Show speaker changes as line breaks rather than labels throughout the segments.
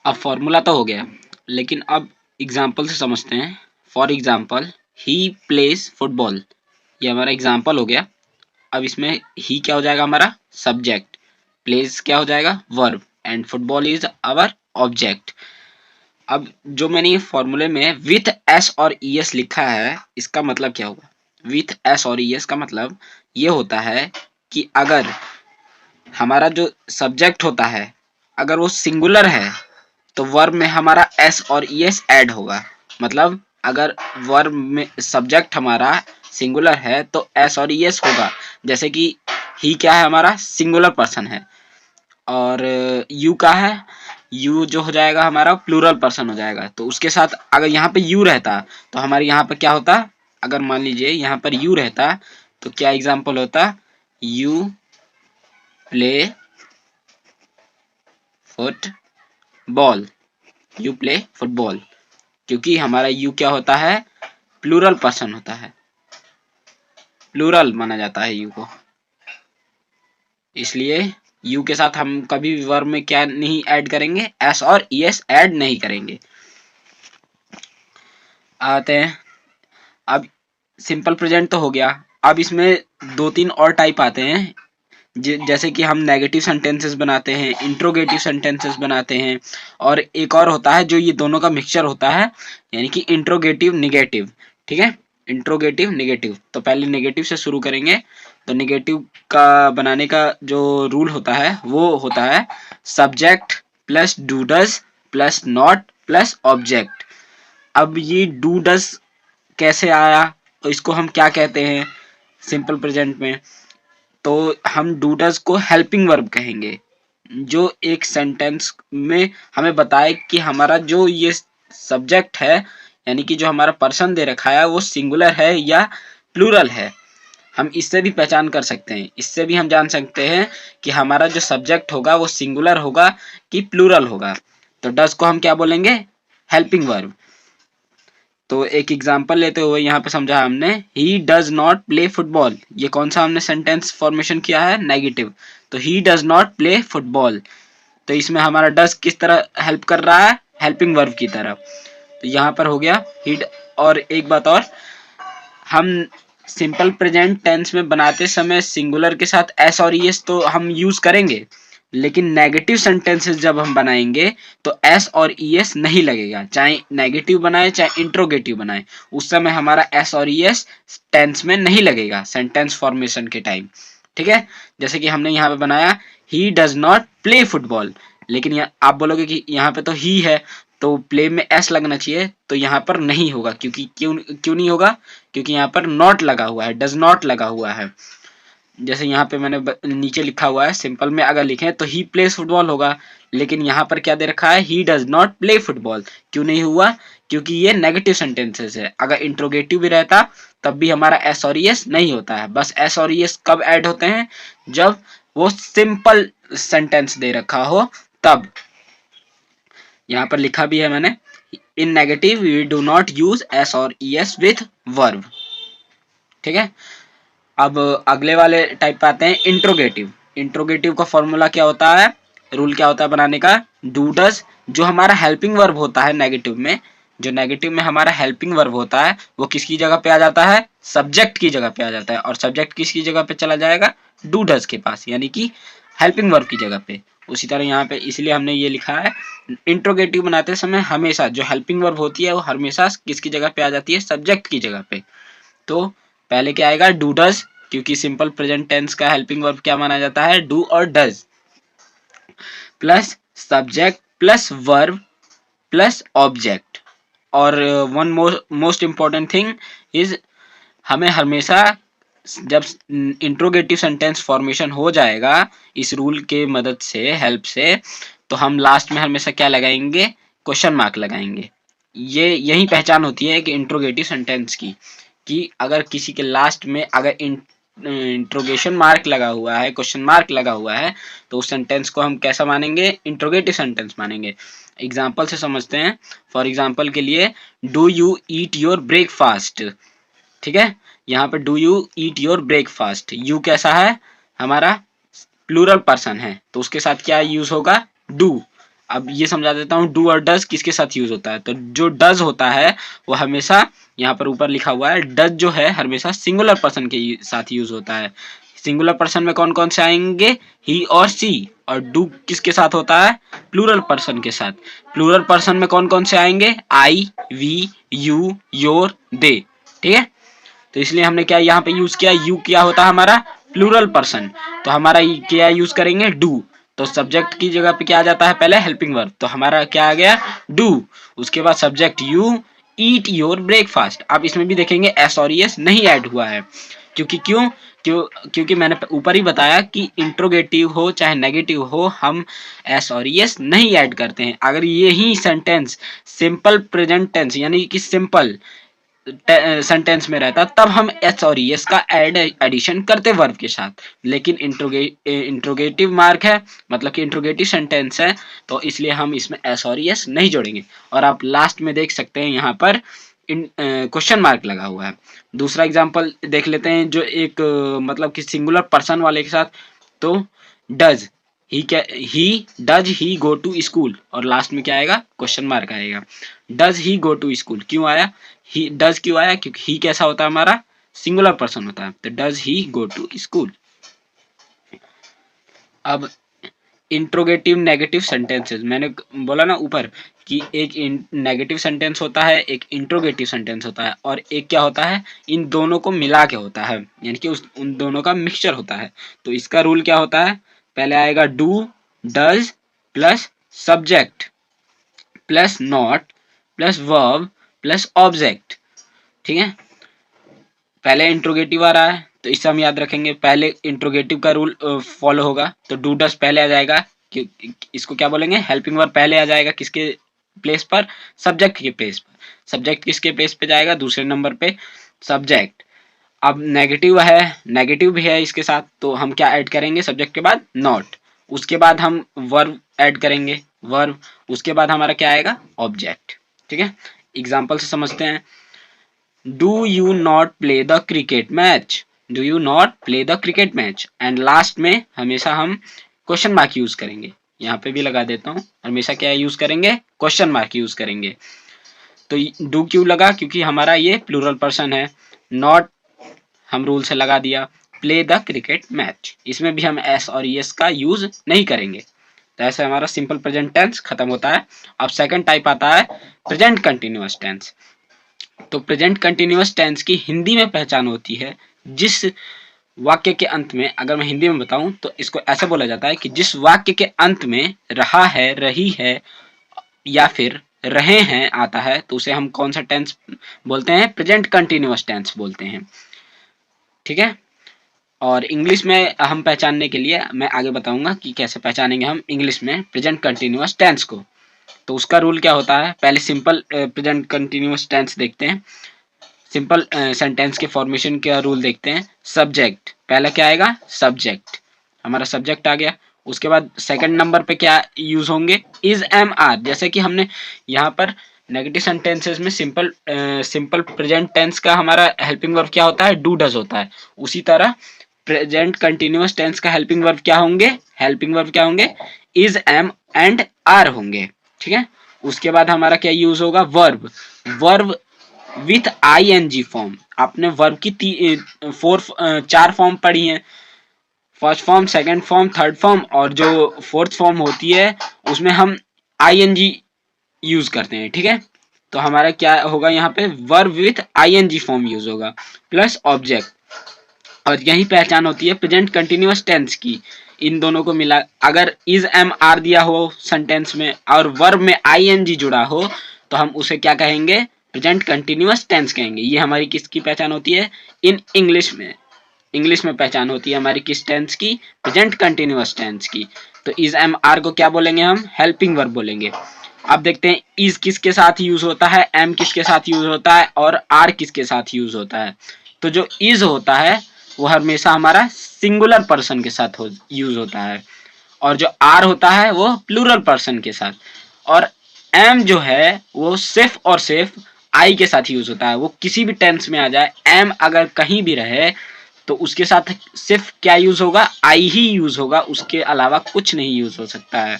अब फॉर्मूला तो हो गया, लेकिन अब एग्जाम्पल से समझते हैं। For example, he plays football, ये हमारा एग्जाम्पल हो गया। अब इसमें ही क्या हो जाएगा, हमारा सब्जेक्ट, प्लेज क्या हो जाएगा, verb, and football is our object. अब जो मैंने ये फॉर्मूले में विथ एस और ई एस लिखा है, इसका मतलब क्या होगा? विथ एस और ई एस का मतलब ये होता है कि अगर हमारा जो सब्जेक्ट होता है अगर वो सिंगुलर है तो वर्ब में हमारा एस और ई एस ऐड होगा। मतलब अगर वर्ब में सब्जेक्ट हमारा सिंगुलर है तो एस और ई एस होगा। जैसे कि ही क्या है, हमारा सिंगुलर पर्सन है, और यू का है, यू जो हो जाएगा हमारा प्लूरल पर्सन हो जाएगा। तो उसके साथ अगर यहाँ पे यू रहता तो हमारे यहाँ पे क्या होता, अगर मान लीजिए यहाँ पर यू रहता तो क्या एग्जाम्पल होता, you play football, you play football, क्योंकि हमारा यू क्या होता है, प्लूरल पर्सन होता है, प्लूरल माना जाता है यू को, इसलिए यू के साथ हम कभी भी वर्ब में क्या नहीं ऐड करेंगे, एस और ई एस ऐड नहीं करेंगे। आते हैं, अब सिंपल प्रेजेंट तो हो गया। अब इसमें दो तीन और टाइप आते हैं, जैसे कि हम नेगेटिव सेंटेंसेस बनाते हैं, इंट्रोगेटिव सेंटेंसेस बनाते हैं, और एक और होता है जो ये दोनों का मिक्सचर होता है, यानी कि इंट्रोगेटिव निगेटिव। ठीक है, इंट्रोगेटिव निगेटिव। तो पहले नेगेटिव से शुरू करेंगे। तो निगेटिव का बनाने का जो रूल होता है वो होता है subject plus do does plus not plus object. अब ये डू डज कैसे आया, तो इसको हम क्या कहते हैं सिंपल प्रेजेंट में, तो हम डू डज को हेल्पिंग वर्ब कहेंगे, जो एक सेंटेंस में हमें बताए कि हमारा जो ये सब्जेक्ट है, यानी कि जो हमारा पर्सन दे रखा है वो सिंगुलर है या प्लूरल है। हम इससे भी पहचान कर सकते हैं, इससे भी हम जान सकते हैं कि हमारा जो सब्जेक्ट होगा वो सिंगुलर होगा कि प्लूरल होगा। तो डज को हम क्या बोलेंगे, हेल्पिंग वर्ब। तो एक एग्जांपल लेते हुए यहाँ पे समझा हमने, he does not play football, ये कौन सा हमने सेंटेंस फॉर्मेशन किया है, नेगेटिव। तो he does not play football, तो इसमें हमारा डज किस तरह हेल्प कर रहा है, हेल्पिंग वर्ब की तरह। तो यहाँ पर हो गया ही। और एक बात और, हम सिंपल प्रेजेंट टेंस में बनाते समय सिंगुलर के साथ एस और ई एस तो हम यूज करेंगे, लेकिन नेगेटिव सेंटेंसेस जब हम बनाएंगे तो एस और ई एस नहीं लगेगा, चाहे नेगेटिव बनाए चाहे इंट्रोगेटिव बनाए, उस समय हमारा एस और ई एस टेंस में नहीं लगेगा सेंटेंस फॉर्मेशन के टाइम। ठीक है, जैसे कि हमने यहाँ पे बनाया he does not play football, लेकिन आप बोलोगे कि यहाँ पे तो ही है तो प्ले में एस लगना चाहिए, तो यहाँ पर नहीं होगा, क्योंकि क्यों क्यों नहीं होगा, क्योंकि यहाँ पर नॉट लगा हुआ है, डज नॉट लगा हुआ है। जैसे यहाँ पे मैंने नीचे लिखा हुआ है, सिंपल में अगर लिखें तो ही प्लेस फुटबॉल होगा, लेकिन यहाँ पर क्या दे रखा है, he does not play football. क्यों नहीं हुआ, क्योंकि ये नेगेटिव सेंटेंसेस है। अगर इंट्रोगेटिव भी रहता तब भी हमारा एस और एस नहीं होता है, बस एस और एस कब ऐड होते हैं, जब वो सिंपल सेंटेंस दे रखा हो तब। यहाँ पर लिखा भी है मैंने, in negative we do not use s और एस विथ वर्ब। ठीक है, अब अगले वाले टाइप पे आते हैं, इंट्रोगेटिव। इंट्रोगेटिव का फॉर्मूला क्या होता है, रूल क्या होता है बनाने का, डू डज, जो हमारा हेल्पिंग वर्ब होता है नेगेटिव में, जो नेगेटिव में हमारा हेल्पिंग वर्ब होता है वो किसकी जगह पे आ जाता है, सब्जेक्ट की जगह पे आ जाता है, और सब्जेक्ट किसकी जगह पे चला जाएगा, डू डज के पास, यानी कि हेल्पिंग वर्ब की जगह पे। उसी तरह यहाँ पे इसलिए हमने ये लिखा है, इंट्रोगेटिव बनाते समय हमेशा जो हेल्पिंग वर्ब होती है वो हमेशा किसकी जगह पे आ जाती है, सब्जेक्ट की जगह पे। तो पहले क्या आएगा, डू डज, क्योंकि सिंपल प्रेजेंट टेंस का हेल्पिंग वर्ब क्या माना जाता है, डू और does, plus subject plus verb plus object. और one most important thing is, हमें हमेशा जब इंट्रोगेटिव सेंटेंस फॉर्मेशन हो जाएगा इस रूल के मदद से, हेल्प से, तो हम लास्ट में हमेशा क्या लगाएंगे, क्वेश्चन मार्क लगाएंगे। ये यही पहचान होती है कि इंट्रोगेटिव सेंटेंस की, कि अगर किसी के लास्ट में अगर इंट्रोगेशन मार्क लगा हुआ है, क्वेश्चन मार्क लगा हुआ है, तो उस सेंटेंस को हम कैसा मानेंगे, इंट्रोगेटिव सेंटेंस मानेंगे। एग्जाम्पल से समझते हैं। फॉर एग्जाम्पल के लिए, do you eat your breakfast. ठीक है, यहाँ पे do you eat your breakfast, you कैसा है, हमारा प्लूरल पर्सन है, तो उसके साथ क्या यूज होगा, डू। अब ये समझा देता हूँ डू और डज किसके साथ यूज होता है। तो जो डज होता है वो हमेशा, यहाँ पर ऊपर लिखा हुआ है, डज जो है हमेशा सिंगुलर पर्सन के साथ यूज होता है। सिंगुलर पर्सन में कौन कौन से आएंगे, ही और सी। और डू किसके साथ होता है, प्लूरल पर्सन के साथ। प्लूरल पर्सन में कौन कौन से आएंगे, आई, वी, यू, योर, दे। ठीक है, तो इसलिए हमने क्या यहाँ पे यूज किया, यू क्या होता है हमारा प्लूरल पर्सन, तो हमारा क्या यूज करेंगे, डू। तो सब्जेक्ट की जगह पे क्या आ जाता है, पहले हेल्पिंग वर्ब, तो हमारा क्या आ गया, डू। उसके बाद subject you, eat your breakfast. आप इसमें भी देखेंगे एस और एस नहीं ऐड हुआ है, क्योंकि मैंने ऊपर ही बताया कि इंट्रोगेटिव हो चाहे नेगेटिव हो, हम एस और एस नहीं ऐड करते हैं। अगर यही सेंटेंस सिंपल प्रेजेंट टेंस यानी कि सिंपल सेंटेंस में रहता तब हम एस और एस का एडिशन करते वर्ब के साथ। लेकिन इंट्रोगेटिव मार्क है, मतलब कि इंट्रोगेटिव सेंटेंस है, तो इसलिए हम इसमें एस और एस नहीं जोड़ेंगे। और आप लास्ट में देख सकते हैं यहाँ पर क्वेश्चन मार्क लगा हुआ है। दूसरा एग्जांपल देख लेते हैं, जो एक मतलब कि सिंगुलर पर्सन वाले के साथ। तो does he does he go to school, और लास्ट में क्या आएगा, क्वेश्चन मार्क आएगा। Does he go to school क्यों आया, ही डज क्यों आया, क्योंकि ही कैसा होता है हमारा सिंगुलर पर्सन होता है। तो does he go to school. अब इंट्रोगेटिव नेगेटिव सेंटेंसेस, मैंने बोला ना ऊपर कि एक नेगेटिव सेंटेंस होता है, एक इंट्रोगेटिव सेंटेंस होता है, और एक क्या होता है, इन दोनों को मिला के होता है, यानी कि उन दोनों का मिक्सचर होता है। तो इसका रूल क्या होता है, पहले आएगा do does plus subject plus not plus verb plus object. ठीक है, पहले इंट्रोगेटिव आ रहा है तो इससे हम याद रखेंगे, पहले इंट्रोगेटिव का रूल फॉलो होगा, तो डू डज पहले आ जाएगा, इसको क्या बोलेंगे, हेल्पिंग वर्ब पहले आ जाएगा, किसके प्लेस पर, सब्जेक्ट के प्लेस पर। सब्जेक्ट किसके प्लेस पे जाएगा, दूसरे नंबर पे सब्जेक्ट। अब नेगेटिव है, नेगेटिव भी है इसके साथ, तो हम क्या ऐड करेंगे, सब्जेक्ट के बाद नॉट, उसके बाद हम वर्ब ऐड करेंगे, वर्ब, उसके बाद हमारा क्या आएगा, ऑब्जेक्ट। ठीक है, एग्जाम्पल से समझते हैं। Do you not play the cricket match, do you not play the cricket match. And last में हमेशा हम क्वेश्चन मार्क यूज करेंगे, यहाँ पे भी लगा देता हूँ, हमेशा क्या यूज करेंगे, क्वेश्चन मार्क यूज करेंगे। तो डू क्यों लगा, क्योंकि हमारा ये प्लूरल पर्सन है। नॉट हम रूल से लगा दिया, प्ले द क्रिकेट मैच, इसमें भी हम एस और एस का यूज नहीं करेंगे। तो ऐसे हमारा सिंपल प्रेजेंट टेंस खत्म होता है। अब सेकंड टाइप आता है प्रेजेंट कंटिन्यूअस टेंस। तो प्रेजेंट कंटिन्यूअस टेंस की हिंदी में पहचान होती है, जिस वाक्य के अंत में, अगर मैं हिंदी में बताऊं तो इसको ऐसे बोला जाता है कि जिस वाक्य के अंत में रहा है, रही है या फिर रहे हैं आता है, तो उसे हम कौन सा टेंस बोलते हैं, प्रेजेंट कंटिन्यूअस टेंस बोलते हैं। ठीक है, और इंग्लिश में हम पहचानने के लिए मैं आगे बताऊंगा कि कैसे पहचानेंगे हम इंग्लिश में प्रेजेंट कंटिन्यूअस टेंस को। तो उसका रूल क्या होता है, पहले सिंपल प्रेजेंट कंटिन्यूअस टेंस देखते हैं। सिंपल सेंटेंस के फॉर्मेशन का रूल देखते हैं। सब्जेक्ट पहले क्या आएगा, सब्जेक्ट, हमारा सब्जेक्ट आ गया। उसके बाद सेकंड नंबर पे क्या यूज होंगे, इज, एम, आर। जैसे कि हमने यहाँ पर नेगेटिव सेंटेंसेस में सिंपल प्रेजेंट टेंस का हमारा हेल्पिंग वर्ब क्या होता है, डू डज होता है। उसी तरह प्रेजेंट कंटिन्यूअस टेंस का हेल्पिंग वर्ब क्या होंगे, हेल्पिंग वर्ब क्या होंगे, इज, एम एंड आर होंगे। ठीक है, उसके बाद हमारा क्या यूज होगा, verb, verb with ING form. आपने वर्ब की चार फॉर्म पढ़ी हैं, first form, second form, third form, और जो फोर्थ फॉर्म होती है उसमें हम आईएनजी यूज करते हैं। ठीक है, तो हमारा क्या होगा, यहाँ पे verb with ING form use होगा प्लस ऑब्जेक्ट। और यही पहचान होती है प्रेजेंट कंटिन्यूअस टेंस की। इन दोनों को मिला, अगर इज, एम, आर दिया हो सेंटेंस में और वर्ब में आईएनजी जुड़ा हो तो हम उसे क्या कहेंगे, प्रेजेंट कंटिन्यूअस टेंस कहेंगे। ये हमारी किसकी पहचान होती है, इन इंग्लिश में, इंग्लिश में पहचान होती है हमारी किस टेंस की, प्रेजेंट कंटिन्यूअस टेंस की। तो इज, एम, आर को क्या बोलेंगे हम, हेल्पिंग वर्ब बोलेंगे। अब देखते हैं इज किसके साथ यूज होता है, एम किसके साथ यूज होता है और आर किसके साथ यूज होता है। तो जो इज होता है वो हमेशा हमारा सिंगुलर पर्सन के साथ यूज होता है, और जो आर होता है वो प्लूरल पर्सन के साथ, और एम जो है वो सिर्फ और सिर्फ आई के साथ यूज होता है। वो किसी भी टेंस में आ जाए, एम अगर कहीं भी रहे तो उसके साथ सिर्फ क्या यूज होगा, आई ही यूज होगा, उसके अलावा कुछ नहीं यूज हो सकता है।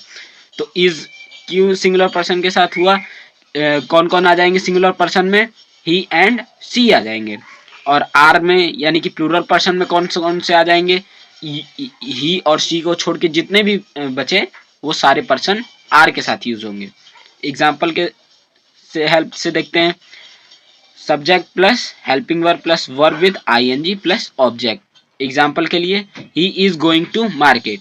तो इज क्यों सिंगुलर पर्सन के साथ हुआ, कौन कौन आ जाएंगे सिंगुलर पर्सन में, ही एंड सी आ जाएंगे। और आर में यानी कि प्लूरल पर्सन में कौन से आ जाएंगे, ही और सी को छोड़ के जितने भी बचे वो सारे पर्सन आर के साथ यूज होंगे। एग्जाम्पल के से हेल्प से देखते हैं, subject plus helping verb plus verb with ING plus object. Example के लिए, he is going to market,